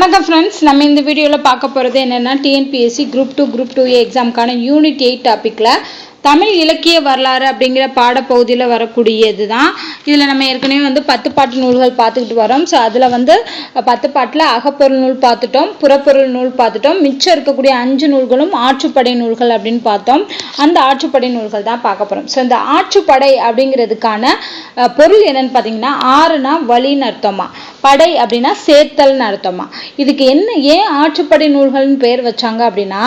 வணக்கம் ஃப்ரெண்ட்ஸ், நம்ம இந்த வீடியோவில் பார்க்க போகிறது என்னென்னா டிஎன்பிஎஸ்சி குரூப் 2 எக்ஸாமுக்கான யூனிட் 8 டாப்பிக்கில் தமிழ் இலக்கிய வரலாறு அப்படிங்கிற பாடப்பகுதியில் வரக்கூடியது தான். இதில் நம்ம ஏற்கனவே 10 பாட்டு நூல்கள் பார்த்துக்கிட்டு வரோம். ஸோ அதில் 10 பாட்டில் அகப்பொருள் நூல் பார்த்துட்டோம், புறப்பொருள் நூல் பார்த்துட்டோம். மிச்சம் இருக்கக்கூடிய 5 நூல்களும் ஆற்றுப்படை நூல்கள் அப்படின்னு பார்த்தோம். அந்த ஆற்றுப்படை நூல்கள் தான் பார்க்க போகிறோம். ஸோ இந்த ஆற்றுப்படை அப்படிங்கிறதுக்கான பொருள் என்னன்னு பார்த்தீங்கன்னா, ஆறுனா வழின்னு அர்த்தமா, படை அப்படின்னா சேர்த்தல்னு அர்த்தமா. இதுக்கு ஏன் ஆற்றுப்படை நூல்கள்னு பேர் வச்சாங்க அப்படின்னா,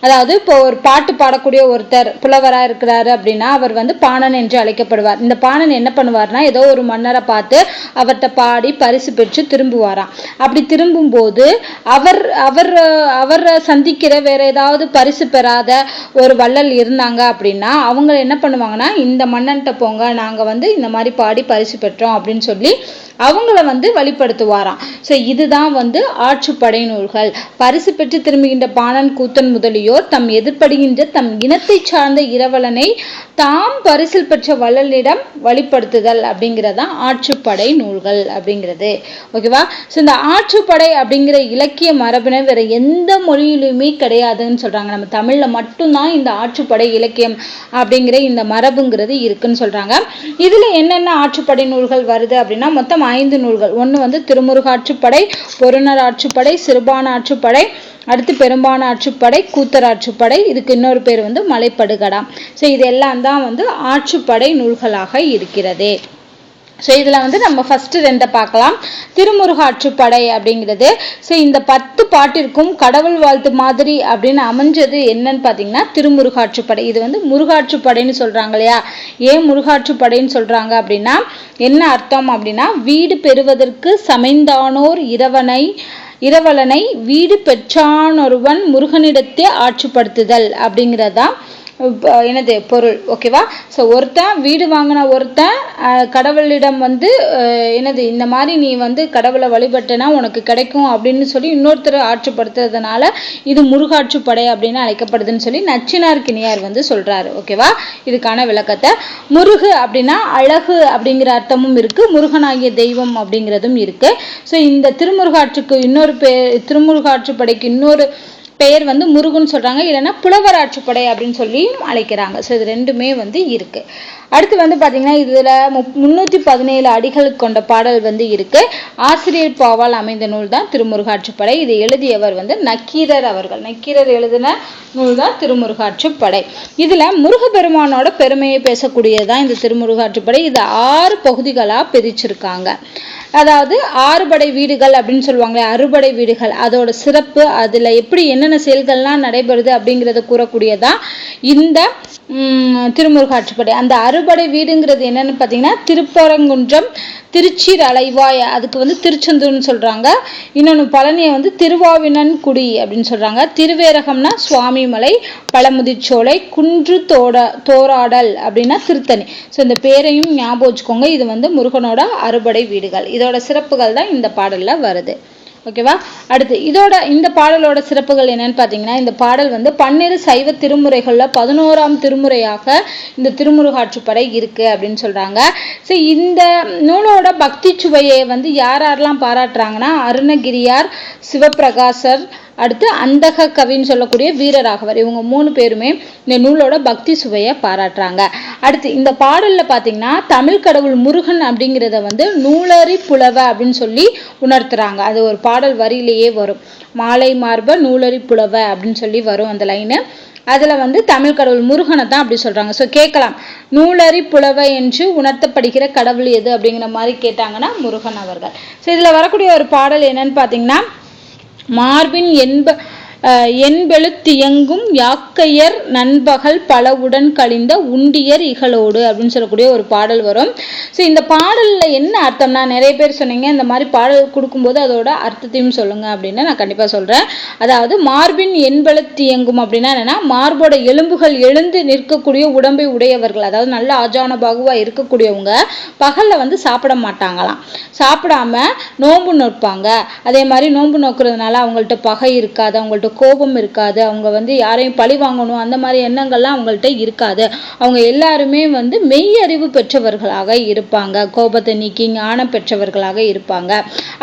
அதாவது இப்போ ஒரு பாட்டு பாடக்கூடிய ஒருத்தர் புலவராக இருக்கிறாரு அப்படின்னா அவர் பாணன் என்று அழைக்கப்படுவார். இந்த பாணன் என்ன பண்ணுவார்னா, ஏதோ ஒரு மன்னரை பார்த்து அவர்கிட்ட பாடி பரிசு பெற்று திரும்புவாராம். அப்படி திரும்பும் போது அவரை சந்திக்கிற வேற ஏதாவது பரிசு பெறாத ஒரு வள்ளல் இருந்தாங்க அப்படின்னா அவங்க என்ன பண்ணுவாங்கன்னா, இந்த மன்னன்கிட்ட போங்க, நாங்க இந்த மாதிரி பாடி பரிசு பெற்றோம் அப்படின்னு சொல்லி அவங்கள வழிபடுத்துவாராம். ஸோ இதுதான் ஆற்றுப்படை நூல்கள். பரிசு பெற்று திரும்புகின்ற பாணன், கூத்தன் முதலியோர் தம் எதிர்ப்படுகின்ற தம் இனத்தை சார்ந்த இரவலனை தாம் பரிசில் பெற்ற வள்ளலிடம் வழிபடுத்துதல் அப்படிங்கிறதான் ஆற்றுப்படை நூல்கள் அப்படிங்கிறது. ஓகேவா? ஸோ இந்த ஆற்றுப்படை அப்படிங்கிற இலக்கிய மரபினர் வேற எந்த மொழியிலுமே கிடையாதுன்னு சொல்றாங்க. நம்ம தமிழ்ல மட்டும்தான் இந்த ஆற்றுப்படை இலக்கியம் அப்படிங்கிற இந்த மரபுங்கிறது இருக்குன்னு சொல்றாங்க. இதுல என்னென்ன ஆற்றுப்படை நூல்கள் வருது அப்படின்னா, மொத்தம் 5 நூல்கள். ஒன்று திருமுருகாற்றுப்படை, பொருணர் ஆற்றுப்படை, சிறுபான ஆற்றுப்படை, அடுத்து பெரும்பான ஆற்றுப்படை, கூத்தர் ஆற்றுப்படை, இதுக்கு இன்னொரு பேர் மலைப்படுகடா. ஸோ இதெல்லாம் தான் ஆற்றுப்படை நூல்களாக இருக்கிறது. ஸோ இதில் நம்ம ஃபர்ஸ்ட் 2 பார்க்கலாம். திருமுருகாற்றுப்படை அப்படிங்கிறது. ஸோ இந்த 10 பாட்டிற்கும் கடவுள் வாழ்த்து மாதிரி அப்படின்னு அமைஞ்சது என்னன்னு பார்த்தீங்கன்னா திருமுருகாற்றுப்படை. இது முருகாற்றுப்படைன்னு சொல்றாங்க இல்லையா? ஏன் முருகாற்றுப்படைன்னு சொல்றாங்க அப்படின்னா என்ன அர்த்தம் அப்படின்னா, வீடு பெறுவதற்கு சமைந்தானோர் இரவலனை வீடு பெற்றானொருவன் முருகனிடத்தே ஆற்றுப்படுத்துதல் அப்படிங்கிறதா என்னது பொருள். ஓகேவா? ஸோ ஒருத்தன் வீடு வாங்கின ஒருத்தன் கடவுளிடம் என்னது இந்த மாதிரி நீ கடவுளை வழிபட்டனா உனக்கு கிடைக்கும் அப்படின்னு சொல்லி இன்னொருத்தர் ஆற்றுப்படுத்துறதுனால இது முருகாற்றுப்படை அப்படின்னு அழைக்கப்படுதுன்னு சொல்லி நச்சினார்க்கினியார் சொல்றாரு. ஓகேவா? இதுக்கான விளக்கத்தை. முருகு அப்படின்னா அழகு அப்படிங்கிற அர்த்தமும் இருக்கு, முருகனாகிய தெய்வம் அப்படிங்கிறதும் இருக்கு. ஸோ இந்த திருமுருகாற்றுப்படைக்கு இன்னொரு பெயர் முருகன் சொல்றாங்க, இல்லைன்னா புலவர் ஆற்றுப்படை அப்படின்னு சொல்லியும் அழைக்கிறாங்க. ஸோ இது ரெண்டுமே இருக்கு. அடுத்து பாத்தீங்கன்னா இதுல 317 அடிகள் கொண்ட பாடல் இருக்கு. ஆசிரியர் பாவால் அமைந்த நூல் தான் திருமுருகாற்றுப்படை. இதை எழுதியவர் நக்கீரர் அவர்கள். நக்கீரர் எழுதின நூல் தான் திருமுருகாற்றுப்படை. இதுல முருகப்பெருமானோட பெருமையை பேசக்கூடியதான் இந்த திருமுருகாற்றுப்படை. இதை 6 பகுதிகளா பிரிச்சிருக்காங்க. அதாவது 6 படை வீடுகள் அப்படின்னு சொல்லுவாங்களே, அறுபடை வீடுகள், அதோட சிறப்பு, அதுல எப்படி என்னென்ன செயல்கள்லாம் நடைபெறுது அப்படிங்கிறத கூறக்கூடியதான் இந்த திருமுருகாற்றுப்படை. அந்த அறுபடை வீடுங்கிறது என்னன்னு பார்த்தீங்கன்னா, திருப்பரங்குன்றம், திருச்சீர் அலைவாய், அதுக்கு திருச்செந்தூர்னு சொல்றாங்க. இன்னொன்று பழனியை திருவாவினன்குடி அப்படின்னு சொல்றாங்க. திருவேரகம்னா சுவாமிமலை, பழமுதிர்ச்சோலை, குன்று தோராடல் அப்படின்னா திருத்தணி. ஸோ இந்த பேரையும் ஞாபகம் வச்சுக்கோங்க. இது முருகனோட அறுபடை வீடுகள். இதோட சிறப்புகள் தான் இந்த பாடல்ல வருது. ஓகேவா? அடுத்து இந்த பாடலோட சிறப்புகள் என்னன்னு பார்த்தீங்கன்னா, இந்த பாடல் 12 சைவ திருமுறைகள்ல 11ஆம் திருமுறையாக இந்த திருமுருகாற்றுப்படை இருக்கு அப்படின்னு சொல்றாங்க. ஸோ இந்த நூலோட பக்தி சுவையை யாரெல்லாம் பாராட்டுறாங்கன்னா, அருணகிரியார், சிவபிரகாசர், அடுத்து அந்தக கவின்னு சொல்லக்கூடிய வீரராகவர், இவங்க 3 பேருமே இந்த நூலோட பக்தி சுவையை பாராட்டுறாங்க. அடுத்து இந்த பாடல்ல பாத்தீங்கன்னா தமிழ் கடவுள் முருகன் அப்படிங்கிறத நூலறி புலவ அப்படின்னு சொல்லி உணர்த்துறாங்க. அது ஒரு பாடல் வரியிலேயே வரும். மாலை மார்ப நூலறி புலவ அப்படின்னு சொல்லி வரும் அந்த லைனு. அதுல தமிழ் கடவுள் முருகனை தான் அப்படி சொல்றாங்க. ஸோ கேட்கலாம், நூலறி புலவ என்று உணர்த்தப்படுகிற கடவுள் எது அப்படிங்கிற மாதிரி கேட்டாங்கன்னா முருகன் அவர்கள். ஸோ இதுல வரக்கூடிய ஒரு பாடல் என்னன்னு பாத்தீங்கன்னா, மார்பின் என்பெழுத்தியங்கும் யாக்கையர் நண்பகல் பலவுடன் கழிந்த உண்டியர் இகலோடு அப்படின்னு சொல்லக்கூடிய ஒரு பாடல் வரும். ஸோ இந்த பாடல்ல என்ன அர்த்தம்னா, நிறைய பேர் சொன்னீங்க இந்த மாதிரி பாடல் கொடுக்கும்போது அதோட அர்த்தத்தையும் சொல்லுங்க அப்படின்னு. நான் கண்டிப்பா சொல்றேன். அதாவது மார்பின் என்பெழுத்தியங்கும் அப்படின்னா என்னன்னா, மார்போட எலும்புகள் எழுந்து நிற்கக்கூடிய உடம்பை உடையவர்கள், அதாவது நல்ல ஆஜான பாகுவா இருக்கக்கூடியவங்க பகல்ல சாப்பிட மாட்டாங்களாம். சாப்பிடாம நோன்பு நோட்பாங்க. அதே மாதிரி நோன்பு நோக்குறதுனால அவங்கள்ட்ட பகை இருக்காது, அவங்கள்ட்ட கோபம் இருக்காது, அவங்க வந்து யாரையும் பழி வாங்கணும் அந்த மாதிரி எண்ணங்கள்லாம் அவங்கள்ட்ட இருக்காது. அவங்க எல்லாருமே வந்து மெய்யறிவு பெற்றவர்களாக இருப்பாங்க, கோபத்தை நீக்கி ஞானம் பெற்றவர்களாக இருப்பாங்க.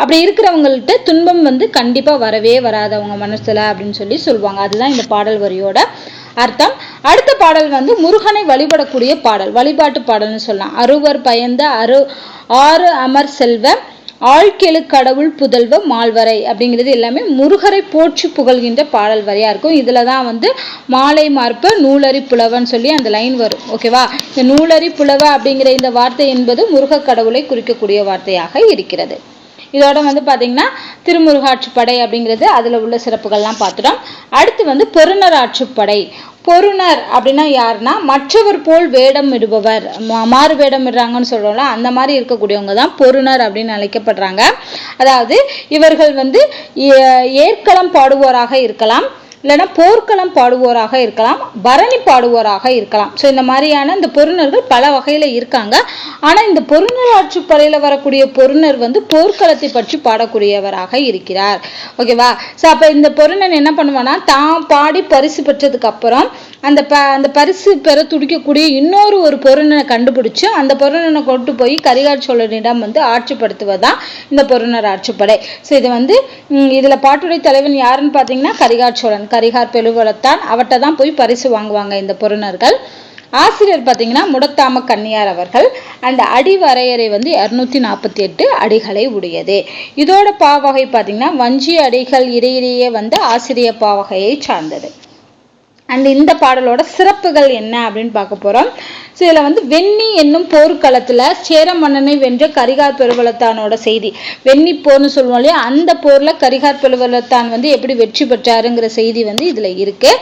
அப்படி இருக்கிறவங்கள்ட்ட துன்பம் வந்து கண்டிப்பா வரவே வராது அவங்க மனசுல அப்படின்னு சொல்லி சொல்லுவாங்க. அதுதான் இந்த பாடல் வரியோட அர்த்தம். அடுத்த பாடல் வந்து முருகனை வழிபடக்கூடிய பாடல், வழிபாட்டு பாடல்னு சொல்லலாம். அறுவர் பயந்த ஆறு அமர் செல்வ ஆழ்கெழு கடவுள் புதல்வ மால்வரை அப்படிங்கிறது எல்லாமே முருகரை போற்றி புகழ்கின்ற பாடல் வரியா இருக்கும். இதுலதான் வந்து மாலை மார்ப நூலறி புலவன்னு சொல்லி அந்த லைன் வரும். ஓகேவா? இந்த நூலறி புலவ அப்படிங்கிற இந்த வார்த்தை என்பது முருக கடவுளை குறிக்கக்கூடிய வார்த்தையாக இருக்கிறது. இதோட வந்து பாத்தீங்கன்னா திருமுருகாற்றுப்படை அப்படிங்கிறது அதுல உள்ள சிறப்புகள்லாம் பார்த்துட்டோம். அடுத்து வந்து பொருணர் ஆற்றுப்படை. பொருணர் அப்படின்னா யாருன்னா மற்றவர் போல் வேடம் இடுபவர், மாறு வேடம் இடுறாங்கன்னு சொல்றோம்ல, அந்த மாதிரி இருக்கக்கூடியவங்க தான் பொருணர் அப்படின்னு அழைக்கப்படுறாங்க. அதாவது இவர்கள் வந்து ஏற்களம் பாடுவோராக இருக்கலாம், இல்லைன்னா போர்க்களம் பாடுவோராக இருக்கலாம், பரணி பாடுவோராக இருக்கலாம். ஸோ இந்த மாதிரியான இந்த பொருணர்கள் பல வகையில இருக்காங்க. ஆனா இந்த பொருணர் ஆற்றுப்படையில வரக்கூடிய பொருணர் வந்து போர்க்களத்தை பற்றி பாடக்கூடியவராக இருக்கிறார். ஓகேவா? ஸோ அப்ப இந்த பொருணன் என்ன பண்ணுவான்னா, தான் பாடி பரிசு பெற்றதுக்கு அப்புறம் அந்த பரிசு பெற துடிக்கக்கூடிய இன்னொரு பொருணனை கண்டுபிடிச்சு அந்த பொருணனை கொண்டு போய் கரிகால் சோழனிடம் வந்து ஆட்சிப்படுத்துவதுதான் இந்த பொருணர் ஆற்றுப்படை. ஸோ இது வந்து இதுல பாட்டுடைய தலைவன் யாருன்னு பாத்தீங்கன்னா கரிகால் சோழன், கரிகார் பெருவளத்தான். அவர்கிட்ட தான் போய் பரிசு வாங்குவாங்க இந்த பொருணர்கள். ஆசிரியர் பாத்தீங்கன்னா முடத்தாம கன்னியார் அவர்கள். அந்த அடி வரையறை வந்து 248 அடிகளை உடையது. இதோட பாவகை பாத்தீங்கன்னா வஞ்சி அடிகள் இடையிலேயே வந்து ஆசிரிய பாவகையை சார்ந்தது. அண்ட் இந்த பாடலோட சிறப்புகள் என்ன அப்படின்னு பார்க்க போறோம். இதுல வந்து வெண்ணி என்னும் போர்க்களத்துல சேர மன்னனை வென்ற கரிகார் பெருவளத்தானோட செய்தி, வெண்ணி போர்னு சொல்லுவோம் இல்லையா, அந்த போர்ல கரிகார் பெருவளத்தான் வந்து எப்படி வெற்றி பெற்றாருங்கிற செய்தி வந்து இதுல இருக்கு.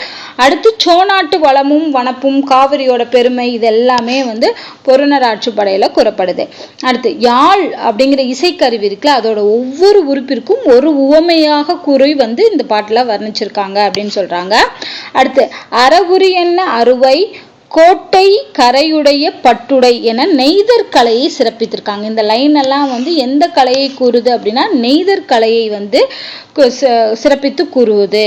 அடுத்து சோநாட்டு வளமும் வனப்பும் காவிரியோட பெருமை இது எல்லாமே வந்து பொருணர் ஆற்றுப்படையில கூறப்படுது. அடுத்து யாழ் அப்படிங்கிற இசைக்கருவி இருக்குல்ல, அதோட ஒவ்வொரு உறுப்பிற்கும் ஒரு உவமையாக கூறி வந்து இந்த பாட்டுல வர்ணிச்சிருக்காங்க அப்படின்னு சொல்றாங்க. அடுத்து அறவுரி என்ன அறுவை கோட்டை கரையுடைய பட்டுடை என நெய்தற் கலையை சிறப்பித்திருக்காங்க. இந்த லைன் எல்லாம் வந்து எந்த கலையை கூறுது அப்படின்னா நெய்தற் கலையை வந்து சிறப்பித்து கூறுவது.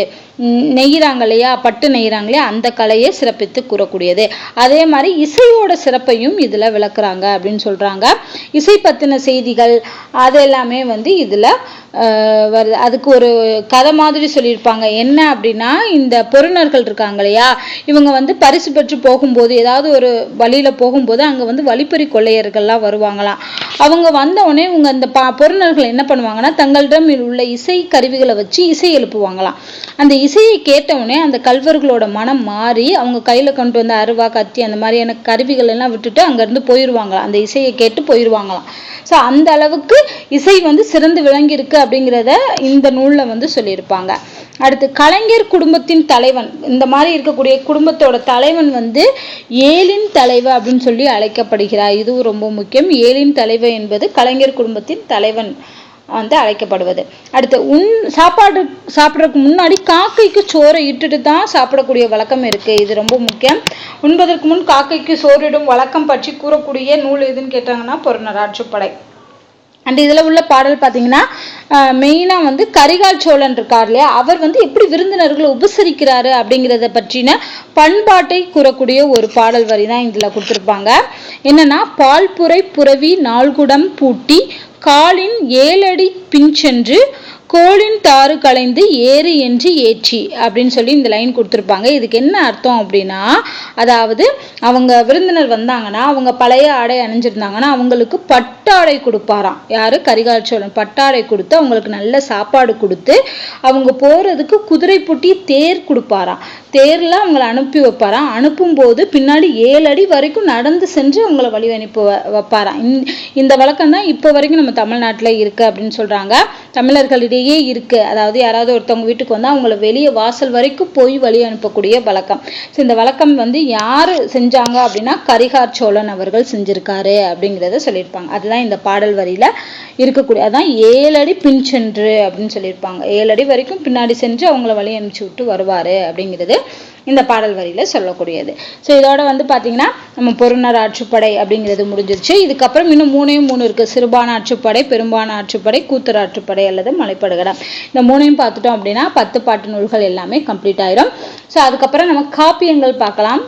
நெய்கிறாங்க இல்லையா, பட்டு நெய்கிறாங்க இல்லையா, அந்த கலையை சிறப்பித்து கூறக்கூடியது. அதே மாதிரி இசையோட சிறப்பையும் இதுல விளக்குறாங்க அப்படின்னு சொல்றாங்க. இசை பத்தின செய்திகள் அது எல்லாமே வந்து இதுல வருது. அதுக்கு ஒரு கதை மாதிரி சொல்லியிருப்பாங்க. என்ன அப்படின்னா, இந்த பொருணர்கள் இருக்காங்க இல்லையா, இவங்க வந்து பரிசு பெற்று போகும்போது ஏதாவது ஒரு வழியில போகும்போது அங்க வந்து வழிப்பறி கொள்ளையர்கள்லாம் வருவாங்களாம். அவங்க வந்த உடனே இவங்க அந்த பொருணர்கள் என்ன பண்ணுவாங்கன்னா, தங்களிடம் உள்ள இசை கருவிகளை வச்சு இசை எழுப்புவாங்களாம். அந்த இசையை கேட்டவுடனே அந்த கல்வர்களோட மனம் மாறி அவங்க கையில கொண்டு வந்த அருவா கத்தி அந்த மாதிரியான கருவிகள் எல்லாம் விட்டுட்டு அங்க இருந்து போயிருவாங்களாம், அந்த இசையை கேட்டு போயிருவாங்களாம். ஸோ அந்த அளவுக்கு இசை வந்து சிறந்து விளங்கி இருக்கு அப்படிங்கிறத இந்த நூல்ல வந்து சொல்லியிருப்பாங்க. அடுத்து கலைஞர் குடும்பத்தின் தலைவன், இந்த மாதிரி இருக்கக்கூடிய குடும்பத்தோட தலைவன் வந்து ஏழின் தலைவர் அப்படின்னு சொல்லி அழைக்கப்படுகிறார். இதுவும் ரொம்ப முக்கியம். ஏழின் தலைவர் என்பது கலைஞர் குடும்பத்தின் தலைவன் வந்து அழைக்கப்படுவது. அடுத்து சாப்பிட்றதுக்கு முன்னாடி காக்கைக்கு சோறை இட்டுட்டு தான் சாப்பிடக்கூடிய வழக்கம் இருக்கு. இது ரொம்ப முக்கியம். உண்பதற்கு முன் காக்கைக்கு சோறிடும் வழக்கம் பற்றி கூறக்கூடிய நூல் எதுன்னு கேட்டாங்கன்னா பொருணர் ஆற்றுப்படை. அண்ட் இதுல உள்ள பாடல் பாத்தீங்கன்னா மெயினா வந்து கரிகால் சோழன் இருக்கார் இல்லையா, அவர் வந்து எப்படி விருந்தினர்களை உபசரிக்கிறாரு அப்படிங்கிறத பற்றின பண்பாட்டை கூறக்கூடிய ஒரு பாடல் வரி தான் இதுல கொடுத்திருப்பாங்க. என்னன்னா, பால்புரை புரவி நாள்குடம் பூட்டி காலின் 7 அடி பின் சென்று கோளின் தாறு களைந்து ஏறு என்று ஏற்றி அப்படின்னு சொல்லி இந்த லைன் கொடுத்துருப்பாங்க. இதுக்கு என்ன அர்த்தம் அப்படின்னா, அதாவது அவங்க விருந்தினர் வந்தாங்கன்னா அவங்க பழைய ஆடை அணிஞ்சிருந்தாங்கன்னா அவங்களுக்கு பட்டாடை கொடுப்பாராம். யாரு? கரிகால் சோழன். பட்டாடை கொடுத்து அவங்களுக்கு நல்ல சாப்பாடு கொடுத்து அவங்க போறதுக்கு குதிரை பூட்டி தேர் கொடுப்பாராம். தேர்ல அவங்களை அனுப்பி வைப்பாராம். அனுப்பும் போது பின்னாடி 7 அடி வரைக்கும் நடந்து சென்று அவங்களை வழி அனுப்பி வைப்பாராம். இந்த வழக்கம் தான் இப்ப வரைக்கும் நம்ம தமிழ்நாட்டுல இருக்கு அப்படின்னு சொல்றாங்க. தமிழர்களிடையே இருக்கு. அதாவது யாராவது ஒருத்தவங்க வீட்டுக்கு வந்தா அவங்கள வெளியே வாசல் வரைக்கும் போய் வழி அனுப்பக்கூடிய வழக்கம். இந்த வழக்கம் வந்து யாரு செஞ்சாங்க அப்படின்னா கரிகார் சோழன் அவர்கள் செஞ்சிருக்காரு அப்படிங்கிறத சொல்லியிருப்பாங்க. அதுதான் இந்த பாடல் வரியில இருக்கக்கூடிய, அதான் 7 அடி பின் சென்று அப்படின்னு சொல்லியிருப்பாங்க. 7 அடி வரைக்கும் பின்னாடி சென்று அவங்கள வழி அனுப்பிச்சு விட்டு வருவாரு அப்படிங்கிறது இந்த பாடல் வரியில சொல்லக்கூடியது. ஸோ இதோட வந்து பார்த்தீங்கன்னா நம்ம பொருணர் ஆற்றுப்படை அப்படிங்கிறது முடிஞ்சிருச்சு. இதுக்கப்புறம் இன்னும் 3 இருக்கு. சிறுபான ஆற்றுப்படை, பெரும்பான ஆற்றுப்படை, கூத்தர் ஆற்றுப்படை அல்லது மலைப்படுகடம். இந்த 3 பார்த்துட்டோம் அப்படின்னா 10 பாட்டு நூல்கள் எல்லாமே கம்ப்ளீட் ஆயிரும். ஸோ அதுக்கப்புறம் நம்ம காப்பியங்கள் பார்க்கலாம்.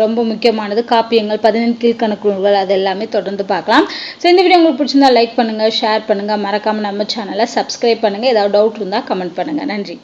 ரொம்ப முக்கியமானது காப்பியங்கள், 18 கீழ்கணக்கு நூல்கள், அது எல்லாமே தொடர்ந்து பார்க்கலாம். ஸோ இந்த வீடியோ உங்களுக்கு பிடிச்சிருந்தா லைக் பண்ணுங்க, ஷேர் பண்ணுங்க, மறக்காம நம்ம சேனலை சப்ஸ்கிரைப் பண்ணுங்க. ஏதாவது டவுட் இருந்தால் கமெண்ட் பண்ணுங்க. நன்றி.